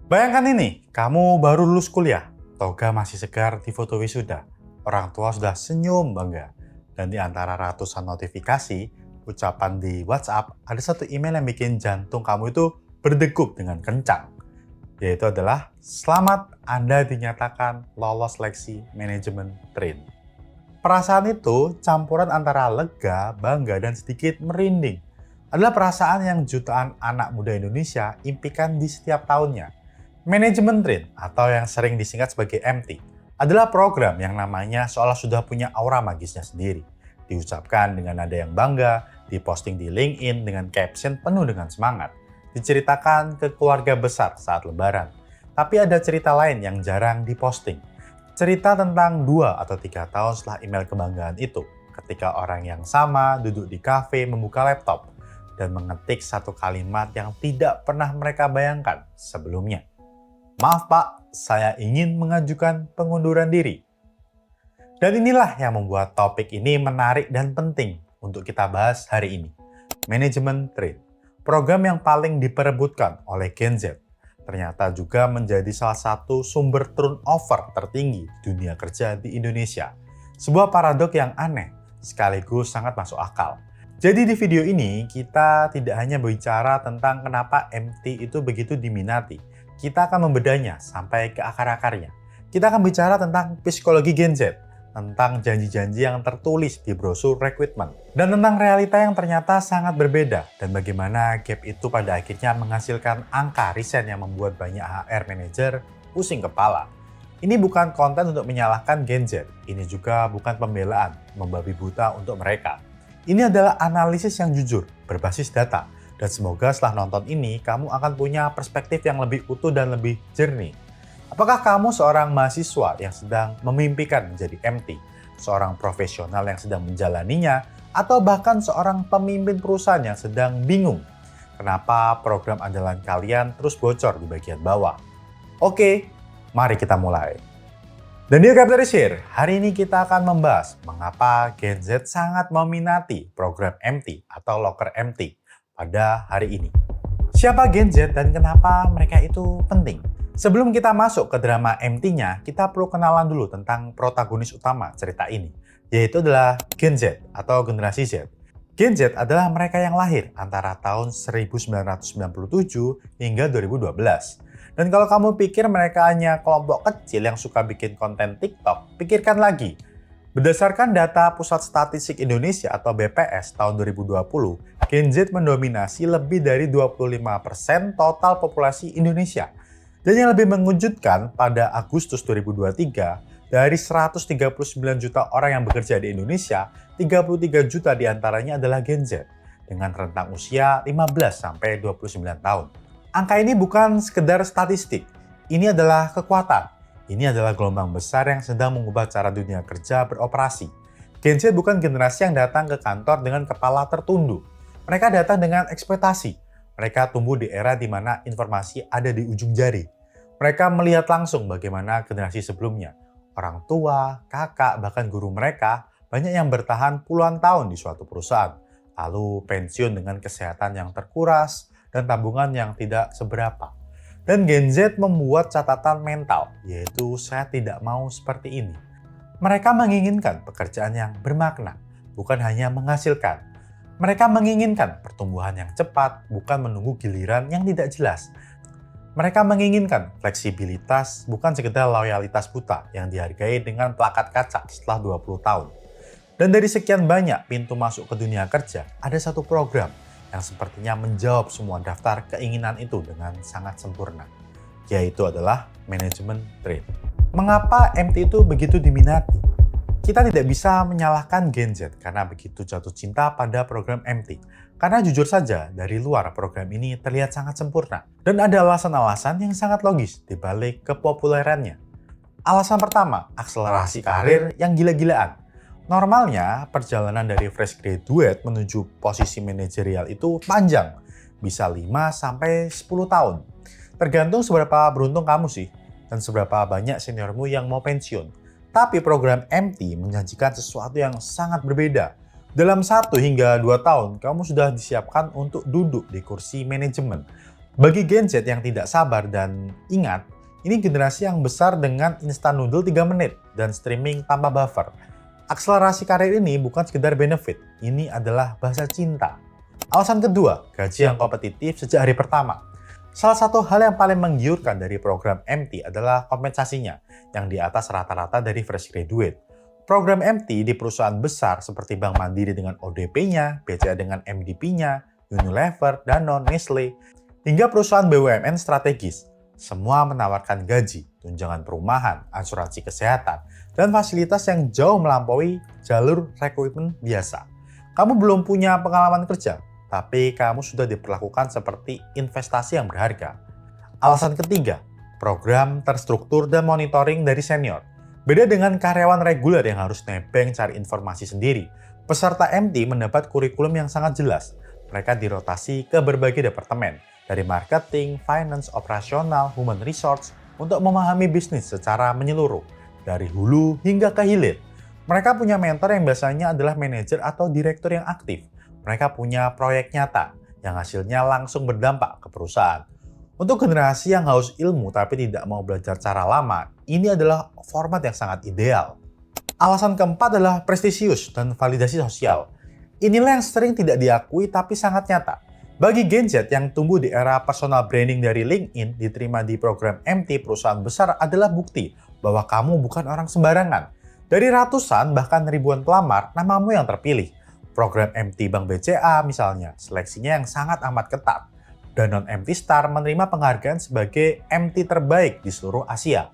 Bayangkan ini, kamu baru lulus kuliah, toga masih segar di foto wisuda, orang tua sudah senyum bangga, dan di antara ratusan notifikasi, ucapan di WhatsApp, ada satu email yang bikin jantung kamu itu berdegup dengan kencang, yaitu adalah selamat Anda dinyatakan lolos seleksi manajemen train. Perasaan itu campuran antara lega, bangga, dan sedikit merinding. Adalah perasaan yang jutaan anak muda Indonesia impikan di setiap tahunnya. Manajemen Train atau yang sering disingkat sebagai MT adalah program yang namanya seolah sudah punya aura magisnya sendiri. Diucapkan dengan nada yang bangga, diposting di LinkedIn dengan caption penuh dengan semangat, diceritakan ke keluarga besar saat lebaran. Tapi ada cerita lain yang jarang diposting. Cerita tentang 2 atau 3 tahun setelah email kebanggaan itu, ketika orang yang sama duduk di kafe membuka laptop dan mengetik satu kalimat yang tidak pernah mereka bayangkan sebelumnya. Maaf Pak, saya ingin mengajukan pengunduran diri. Dan inilah yang membuat topik ini menarik dan penting untuk kita bahas hari ini. Manajemen Train, program yang paling diperebutkan oleh Gen Z, ternyata juga menjadi salah satu sumber turnover tertinggi dunia kerja di Indonesia. Sebuah paradok yang aneh, sekaligus sangat masuk akal. Jadi di video ini, kita tidak hanya berbicara tentang kenapa MT itu begitu diminati, kita akan membedanya sampai ke akar-akarnya. Kita akan bicara tentang psikologi Gen Z, tentang janji-janji yang tertulis di brosur rekrutmen, dan tentang realita yang ternyata sangat berbeda, dan bagaimana gap itu pada akhirnya menghasilkan angka resign yang membuat banyak HR manager pusing kepala. Ini bukan konten untuk menyalahkan Gen Z, ini juga bukan pembelaan, membabi buta untuk mereka. Ini adalah analisis yang jujur, berbasis data, dan semoga setelah nonton ini, kamu akan punya perspektif yang lebih utuh dan lebih jernih. Apakah kamu seorang mahasiswa yang sedang memimpikan menjadi MT, seorang profesional yang sedang menjalaninya, atau bahkan seorang pemimpin perusahaan yang sedang bingung kenapa program andalan kalian terus bocor di bagian bawah? Oke, mari kita mulai. Dan di Kapitarisir, hari ini kita akan membahas mengapa Gen Z sangat meminati program MT atau Loker MT pada hari ini. Siapa Gen Z dan kenapa mereka itu penting? Sebelum kita masuk ke drama MT-nya, kita perlu kenalan dulu tentang protagonis utama cerita ini, yaitu adalah Gen Z atau generasi Z. Gen Z adalah mereka yang lahir antara tahun 1997 hingga 2012. Dan kalau kamu pikir mereka hanya kelompok kecil yang suka bikin konten TikTok, pikirkan lagi. Berdasarkan data Pusat Statistik Indonesia atau BPS tahun 2020, Gen Z mendominasi lebih dari 25% total populasi Indonesia. Dan yang lebih mengejutkan, pada Agustus 2023, dari 139 juta orang yang bekerja di Indonesia, 33 juta diantaranya adalah Gen Z, dengan rentang usia 15-29 tahun. Angka ini bukan sekedar statistik, ini adalah kekuatan. Ini adalah gelombang besar yang sedang mengubah cara dunia kerja beroperasi. Gen Z bukan generasi yang datang ke kantor dengan kepala tertunduk. Mereka datang dengan ekspektasi. Mereka tumbuh di era di mana informasi ada di ujung jari. Mereka melihat langsung bagaimana generasi sebelumnya. Orang tua, kakak, bahkan guru mereka banyak yang bertahan puluhan tahun di suatu perusahaan. Lalu pensiun dengan kesehatan yang terkuras dan tabungan yang tidak seberapa. Dan Gen Z membuat catatan mental, yaitu saya tidak mau seperti ini. Mereka menginginkan pekerjaan yang bermakna, bukan hanya menghasilkan. Mereka menginginkan pertumbuhan yang cepat, bukan menunggu giliran yang tidak jelas. Mereka menginginkan fleksibilitas, bukan sekedar loyalitas buta yang dihargai dengan plakat kaca setelah 20 tahun. Dan dari sekian banyak pintu masuk ke dunia kerja, ada satu program yang sepertinya menjawab semua daftar keinginan itu dengan sangat sempurna, yaitu adalah manajemen train. Mengapa MT itu begitu diminati? Kita tidak bisa menyalahkan Gen Z karena begitu jatuh cinta pada program MT. Karena jujur saja, dari luar program ini terlihat sangat sempurna. Dan ada alasan-alasan yang sangat logis di balik kepopulerannya. Alasan pertama, akselerasi karir yang gila-gilaan. Normalnya, perjalanan dari fresh graduate menuju posisi manajerial itu panjang, bisa 5-10 tahun. Tergantung seberapa beruntung kamu sih, dan seberapa banyak seniormu yang mau pensiun. Tapi program MT menjanjikan sesuatu yang sangat berbeda. Dalam 1 hingga 2 tahun, kamu sudah disiapkan untuk duduk di kursi manajemen. Bagi Gen Z yang tidak sabar dan ingat, ini generasi yang besar dengan instant noodle 3 menit dan streaming tanpa buffer. Akselerasi karir ini bukan sekedar benefit, ini adalah bahasa cinta. Alasan kedua, gaji yang kompetitif sejak hari pertama. Salah satu hal yang paling menggiurkan dari program MT adalah kompensasinya, yang di atas rata-rata dari fresh graduate. Program MT di perusahaan besar seperti Bank Mandiri dengan ODP-nya, BCA dengan MDP-nya, Unilever, Danone, Nestle, hingga perusahaan BUMN strategis. Semua menawarkan gaji, tunjangan perumahan, asuransi kesehatan, dan fasilitas yang jauh melampaui jalur rekrutmen biasa. Kamu belum punya pengalaman kerja, tapi kamu sudah diperlakukan seperti investasi yang berharga. Alasan ketiga, program terstruktur dan monitoring dari senior. Beda dengan karyawan reguler yang harus nebeng cari informasi sendiri, peserta MT mendapat kurikulum yang sangat jelas. Mereka dirotasi ke berbagai departemen, dari marketing, finance, operasional, human resource, untuk memahami bisnis secara menyeluruh, dari hulu hingga ke hilir. Mereka punya mentor yang biasanya adalah manajer atau direktur yang aktif. Mereka punya proyek nyata, yang hasilnya langsung berdampak ke perusahaan. Untuk generasi yang haus ilmu tapi tidak mau belajar cara lama, ini adalah format yang sangat ideal. Alasan keempat adalah prestisius dan validasi sosial. Inilah yang sering tidak diakui tapi sangat nyata. Bagi Gen Z yang tumbuh di era personal branding dari LinkedIn, diterima di program MT perusahaan besar adalah bukti bahwa kamu bukan orang sembarangan. Dari ratusan bahkan ribuan pelamar, namamu yang terpilih. Program MT Bank BCA misalnya, seleksinya yang sangat amat ketat. Danone MT Star menerima penghargaan sebagai MT terbaik di seluruh Asia.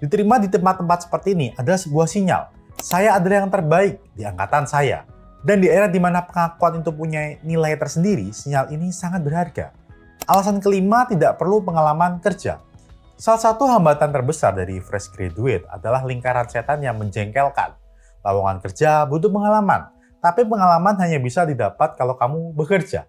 Diterima di tempat-tempat seperti ini adalah sebuah sinyal. Saya adalah yang terbaik di angkatan saya. Dan di era di mana pengakuan itu punya nilai tersendiri, sinyal ini sangat berharga. Alasan kelima, tidak perlu pengalaman kerja. Salah satu hambatan terbesar dari fresh graduate adalah lingkaran setan yang menjengkelkan. Lowongan kerja butuh pengalaman, tapi pengalaman hanya bisa didapat kalau kamu bekerja.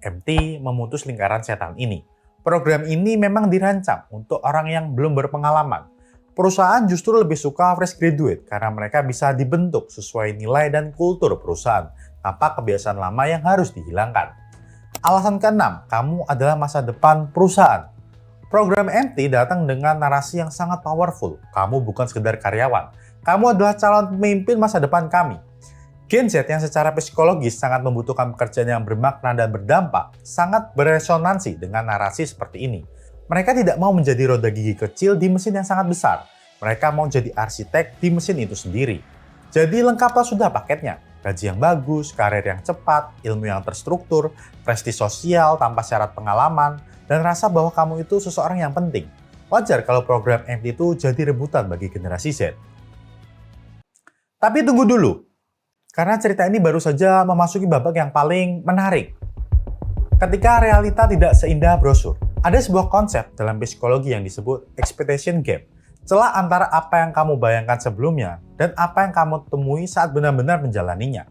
MT memutus lingkaran setan ini. Program ini memang dirancang untuk orang yang belum berpengalaman. Perusahaan justru lebih suka fresh graduate karena mereka bisa dibentuk sesuai nilai dan kultur perusahaan tanpa kebiasaan lama yang harus dihilangkan. Alasan keenam, kamu adalah masa depan perusahaan. Program MT datang dengan narasi yang sangat powerful. Kamu bukan sekedar karyawan, kamu adalah calon pemimpin masa depan kami. Gen Z yang secara psikologis sangat membutuhkan pekerjaan yang bermakna dan berdampak sangat beresonansi dengan narasi seperti ini. Mereka tidak mau menjadi roda gigi kecil di mesin yang sangat besar. Mereka mau jadi arsitek di mesin itu sendiri. Jadi lengkaplah sudah paketnya. Gaji yang bagus, karir yang cepat, ilmu yang terstruktur, prestisi sosial tanpa syarat pengalaman, dan rasa bahwa kamu itu seseorang yang penting. Wajar kalau program MT itu jadi rebutan bagi generasi Z. Tapi tunggu dulu, karena cerita ini baru saja memasuki babak yang paling menarik. Ketika realita tidak seindah brosur, ada sebuah konsep dalam psikologi yang disebut expectation gap, celah antara apa yang kamu bayangkan sebelumnya dan apa yang kamu temui saat benar-benar menjalaninya.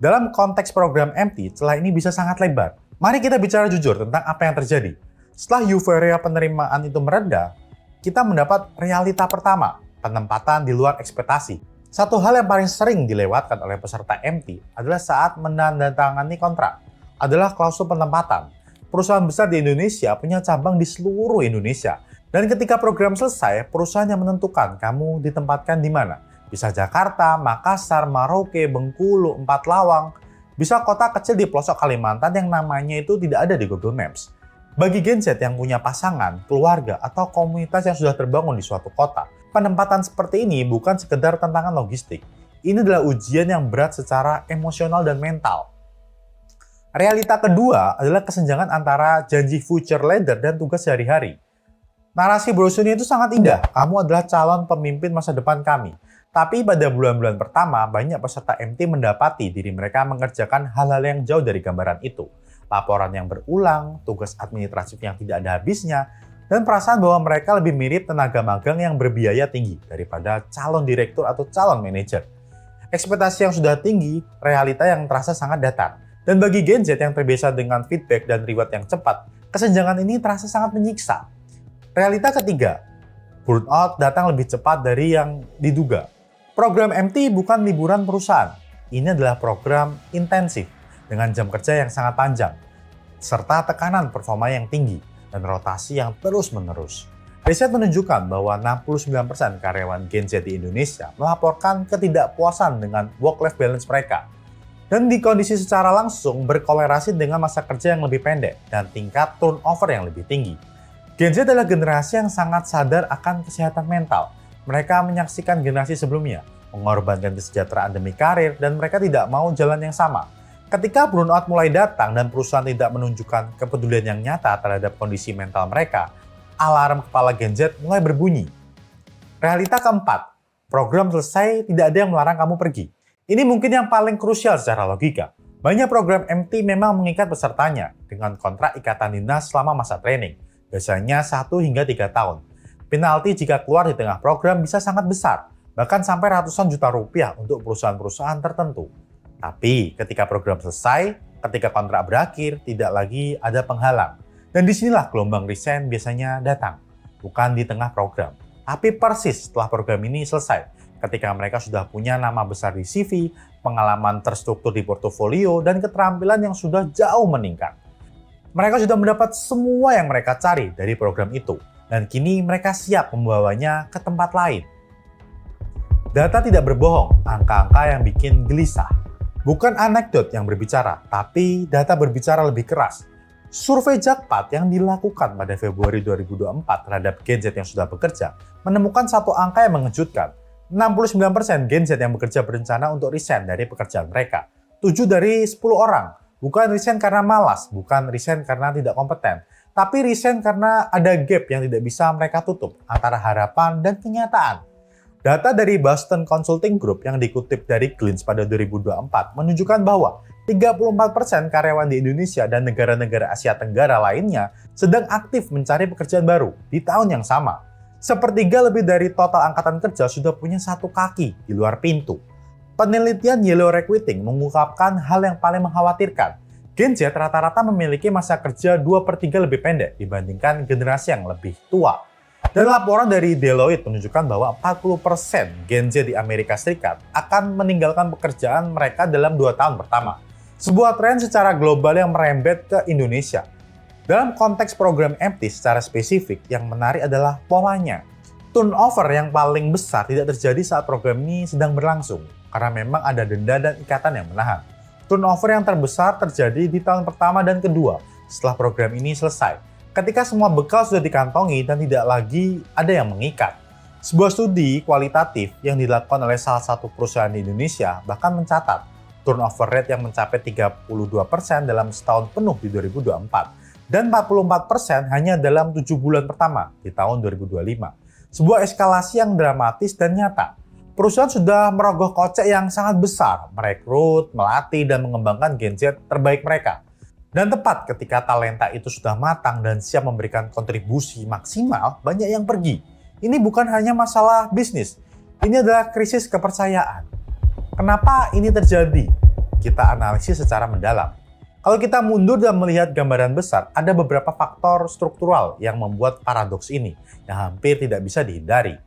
Dalam konteks program MT, celah ini bisa sangat lebar. Mari kita bicara jujur tentang apa yang terjadi. Setelah euforia penerimaan itu mereda, kita mendapat realita pertama, penempatan di luar ekspektasi. Satu hal yang paling sering dilewatkan oleh peserta MT adalah saat menandatangani kontrak, adalah klausul penempatan. Perusahaan besar di Indonesia punya cabang di seluruh Indonesia. Dan ketika program selesai, perusahaan yang menentukan kamu ditempatkan di mana. Bisa Jakarta, Makassar, Merauke, Bengkulu, Empat Lawang. Bisa kota kecil di pelosok Kalimantan yang namanya itu tidak ada di Google Maps. Bagi Gen Z yang punya pasangan, keluarga, atau komunitas yang sudah terbangun di suatu kota, penempatan seperti ini bukan sekedar tantangan logistik. Ini adalah ujian yang berat secara emosional dan mental. Realita kedua adalah kesenjangan antara janji future leader dan tugas sehari-hari. Narasi brosurnya itu sangat indah, kamu adalah calon pemimpin masa depan kami. Tapi pada bulan-bulan pertama, banyak peserta MT mendapati diri mereka mengerjakan hal-hal yang jauh dari gambaran itu. Laporan yang berulang, tugas administratif yang tidak ada habisnya, dan perasaan bahwa mereka lebih mirip tenaga magang yang berbiaya tinggi daripada calon direktur atau calon manajer. Ekspektasi yang sudah tinggi, realita yang terasa sangat datar. Dan bagi Gen Z yang terbiasa dengan feedback dan reward yang cepat, kesenjangan ini terasa sangat menyiksa. Realita ketiga, burnout datang lebih cepat dari yang diduga. Program MT bukan liburan perusahaan. Ini adalah program intensif dengan jam kerja yang sangat panjang, serta tekanan performa yang tinggi. dan rotasi yang terus-menerus. Riset menunjukkan bahwa 69% karyawan Gen Z di Indonesia melaporkan ketidakpuasan dengan work-life balance mereka. Dan di kondisi secara langsung berkolerasi dengan masa kerja yang lebih pendek dan tingkat turnover yang lebih tinggi. Gen Z adalah generasi yang sangat sadar akan kesehatan mental. Mereka menyaksikan generasi sebelumnya, mengorbankan kesejahteraan demi karir, dan mereka tidak mau jalan yang sama. Ketika burnout mulai datang dan perusahaan tidak menunjukkan kepedulian yang nyata terhadap kondisi mental mereka, alarm kepala Gen Z mulai berbunyi. Realita keempat, program selesai, tidak ada yang melarang kamu pergi. Ini mungkin yang paling krusial secara logika. Banyak program MT memang mengikat pesertanya dengan kontrak ikatan dinas selama masa training, biasanya 1 hingga 3 tahun. Penalti jika keluar di tengah program bisa sangat besar, bahkan sampai ratusan juta rupiah untuk perusahaan-perusahaan tertentu. Tapi ketika program selesai, ketika kontrak berakhir, tidak lagi ada penghalang. Dan disinilah gelombang resign biasanya datang. Bukan di tengah program, tapi persis setelah program ini selesai. Ketika mereka sudah punya nama besar di CV, pengalaman terstruktur di portofolio, dan keterampilan yang sudah jauh meningkat. Mereka sudah mendapat semua yang mereka cari dari program itu. Dan kini mereka siap membawanya ke tempat lain. Data tidak berbohong, angka-angka yang bikin gelisah. Bukan anekdot yang berbicara, tapi data berbicara lebih keras. Survei Jakpat yang dilakukan pada Februari 2024 terhadap Gen Z yang sudah bekerja menemukan satu angka yang mengejutkan. 69% Gen Z yang bekerja berencana untuk resign dari pekerjaan mereka. 7 dari 10 orang. Bukan resign karena malas, bukan resign karena tidak kompeten, tapi resign karena ada gap yang tidak bisa mereka tutup antara harapan dan kenyataan. Data dari Boston Consulting Group yang dikutip dari Glints pada 2024 menunjukkan bahwa 34% karyawan di Indonesia dan negara-negara Asia Tenggara lainnya sedang aktif mencari pekerjaan baru di tahun yang sama. Sepertiga lebih dari total angkatan kerja sudah punya satu kaki di luar pintu. Penelitian Yellow Recruiting mengungkapkan hal yang paling mengkhawatirkan. Gen Z rata-rata memiliki masa kerja 2/3 lebih pendek dibandingkan generasi yang lebih tua. Dan laporan dari Deloitte menunjukkan bahwa 40% Gen Z di Amerika Serikat akan meninggalkan pekerjaan mereka dalam 2 tahun pertama. Sebuah tren secara global yang merembet ke Indonesia. Dalam konteks program MT secara spesifik, yang menarik adalah polanya. Turnover yang paling besar tidak terjadi saat program ini sedang berlangsung, karena memang ada denda dan ikatan yang menahan. Turnover yang terbesar terjadi di tahun pertama dan kedua setelah program ini selesai, ketika semua bekal sudah dikantongi dan tidak lagi ada yang mengikat. Sebuah studi kualitatif yang dilakukan oleh salah satu perusahaan di Indonesia bahkan mencatat turnover rate yang mencapai 32% dalam setahun penuh di 2024 dan 44% hanya dalam 7 bulan pertama di tahun 2025. Sebuah eskalasi yang dramatis dan nyata. Perusahaan sudah merogoh kocek yang sangat besar, merekrut, melatih, dan mengembangkan Gen Z terbaik mereka. Dan tepat ketika talenta itu sudah matang dan siap memberikan kontribusi maksimal, banyak yang pergi. Ini bukan hanya masalah bisnis, ini adalah krisis kepercayaan. Kenapa ini terjadi? Kita analisis secara mendalam. Kalau kita mundur dan melihat gambaran besar, ada beberapa faktor struktural yang membuat paradoks ini, yang hampir tidak bisa dihindari.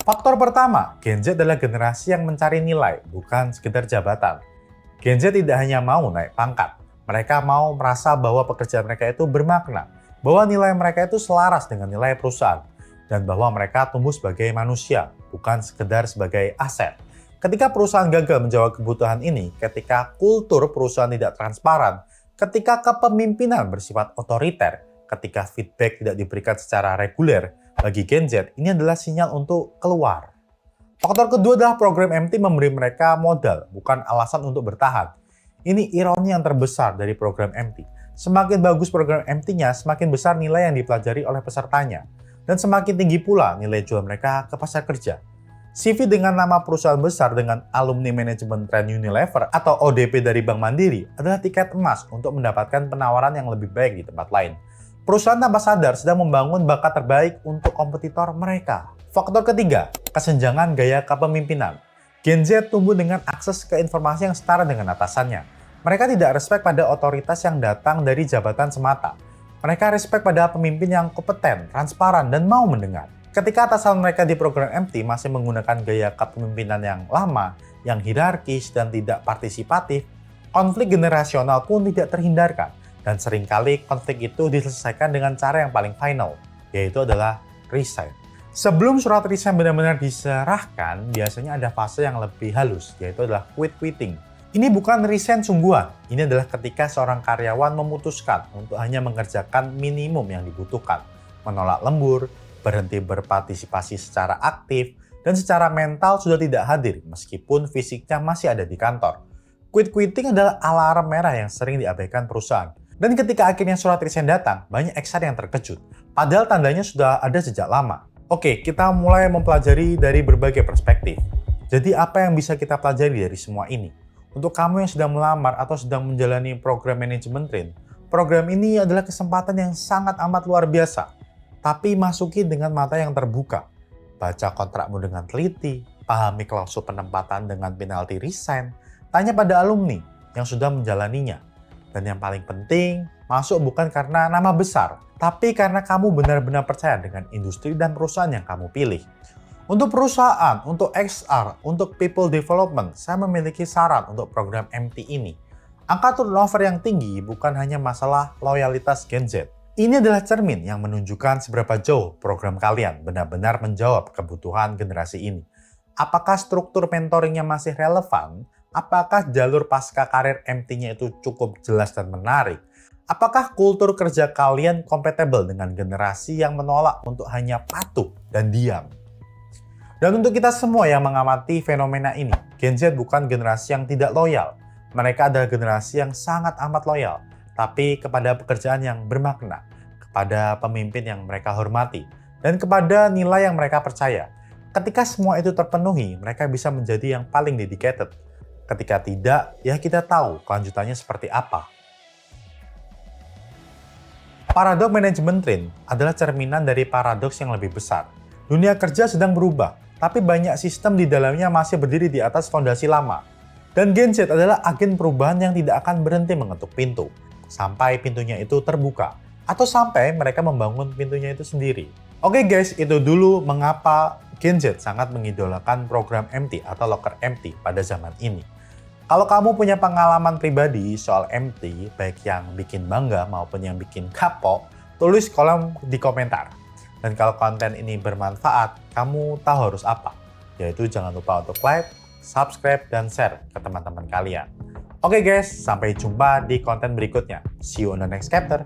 Faktor pertama, Gen Z adalah generasi yang mencari nilai, bukan sekedar jabatan. Gen Z tidak hanya mau naik pangkat, mereka mau merasa bahwa pekerjaan mereka itu bermakna, bahwa nilai mereka itu selaras dengan nilai perusahaan, dan bahwa mereka tumbuh sebagai manusia, bukan sekedar sebagai aset. Ketika perusahaan gagal menjawab kebutuhan ini, ketika kultur perusahaan tidak transparan, ketika kepemimpinan bersifat otoriter, ketika feedback tidak diberikan secara reguler, bagi Gen Z, ini adalah sinyal untuk keluar. Faktor kedua adalah program MT memberi mereka modal, bukan alasan untuk bertahan. Ini ironi yang terbesar dari program MT. Semakin bagus program MT-nya, semakin besar nilai yang dipelajari oleh pesertanya. Dan semakin tinggi pula nilai jual mereka ke pasar kerja. CV dengan nama perusahaan besar dengan alumni manajemen tren Unilever atau ODP dari Bank Mandiri adalah tiket emas untuk mendapatkan penawaran yang lebih baik di tempat lain. Perusahaan tanpa sadar sedang membangun bakat terbaik untuk kompetitor mereka. Faktor ketiga, kesenjangan gaya kepemimpinan. Gen Z tumbuh dengan akses ke informasi yang setara dengan atasannya. Mereka tidak respek pada otoritas yang datang dari jabatan semata. Mereka respek pada pemimpin yang kompeten, transparan, dan mau mendengar. Ketika atasan mereka di program MT masih menggunakan gaya kepemimpinan yang lama, yang hierarkis dan tidak partisipatif, konflik generasional pun tidak terhindarkan. Dan seringkali konflik itu diselesaikan dengan cara yang paling final, yaitu adalah resign. Sebelum surat resign benar-benar diserahkan, biasanya ada fase yang lebih halus, yaitu adalah quitting. Ini bukan resign sungguhan, ini adalah ketika seorang karyawan memutuskan untuk hanya mengerjakan minimum yang dibutuhkan, menolak lembur, berhenti berpartisipasi secara aktif, dan secara mental sudah tidak hadir meskipun fisiknya masih ada di kantor. Quitting adalah alarm merah yang sering diabaikan perusahaan. Dan ketika akhirnya surat resign datang, banyak HR yang terkejut. Padahal tandanya sudah ada sejak lama. Oke, kita mulai mempelajari dari berbagai perspektif. Jadi apa yang bisa kita pelajari dari semua ini? Untuk kamu yang sedang melamar atau sedang menjalani program manajemen train, program ini adalah kesempatan yang sangat amat luar biasa. Tapi masuki dengan mata yang terbuka. Baca kontrakmu dengan teliti, pahami klausul penempatan dengan penalti resign, tanya pada alumni yang sudah menjalaninya. Dan yang paling penting, masuk bukan karena nama besar, tapi karena kamu benar-benar percaya dengan industri dan perusahaan yang kamu pilih. Untuk perusahaan, untuk XR, untuk people development, saya memiliki saran untuk program MT ini. Angka turnover yang tinggi bukan hanya masalah loyalitas Gen Z. Ini adalah cermin yang menunjukkan seberapa jauh program kalian benar-benar menjawab kebutuhan generasi ini. Apakah struktur mentoringnya masih relevan? Apakah jalur pasca karir MT-nya itu cukup jelas dan menarik? Apakah kultur kerja kalian kompatibel dengan generasi yang menolak untuk hanya patuh dan diam? Dan untuk kita semua yang mengamati fenomena ini, Gen Z bukan generasi yang tidak loyal. Mereka adalah generasi yang sangat amat loyal, tapi kepada pekerjaan yang bermakna, kepada pemimpin yang mereka hormati, dan kepada nilai yang mereka percaya. Ketika semua itu terpenuhi, mereka bisa menjadi yang paling dedicated. Ketika tidak, ya kita tahu kelanjutannya seperti apa. Paradoks manajemen train adalah cerminan dari paradoks yang lebih besar. Dunia kerja sedang berubah, tapi banyak sistem di dalamnya masih berdiri di atas fondasi lama. Dan Gen Z adalah agen perubahan yang tidak akan berhenti mengetuk pintu, sampai pintunya itu terbuka, atau sampai mereka membangun pintunya itu sendiri. Oke guys, itu dulu mengapa Gen Z sangat mengidolakan program MT atau Locker MT pada zaman ini. Kalau kamu punya pengalaman pribadi soal MT, baik yang bikin bangga maupun yang bikin kapok, tulis kolom di komentar. Dan kalau konten ini bermanfaat, kamu tahu harus apa? Yaitu jangan lupa untuk like, subscribe, dan share ke teman-teman kalian. Oke guys, sampai jumpa di konten berikutnya. See you on the next chapter.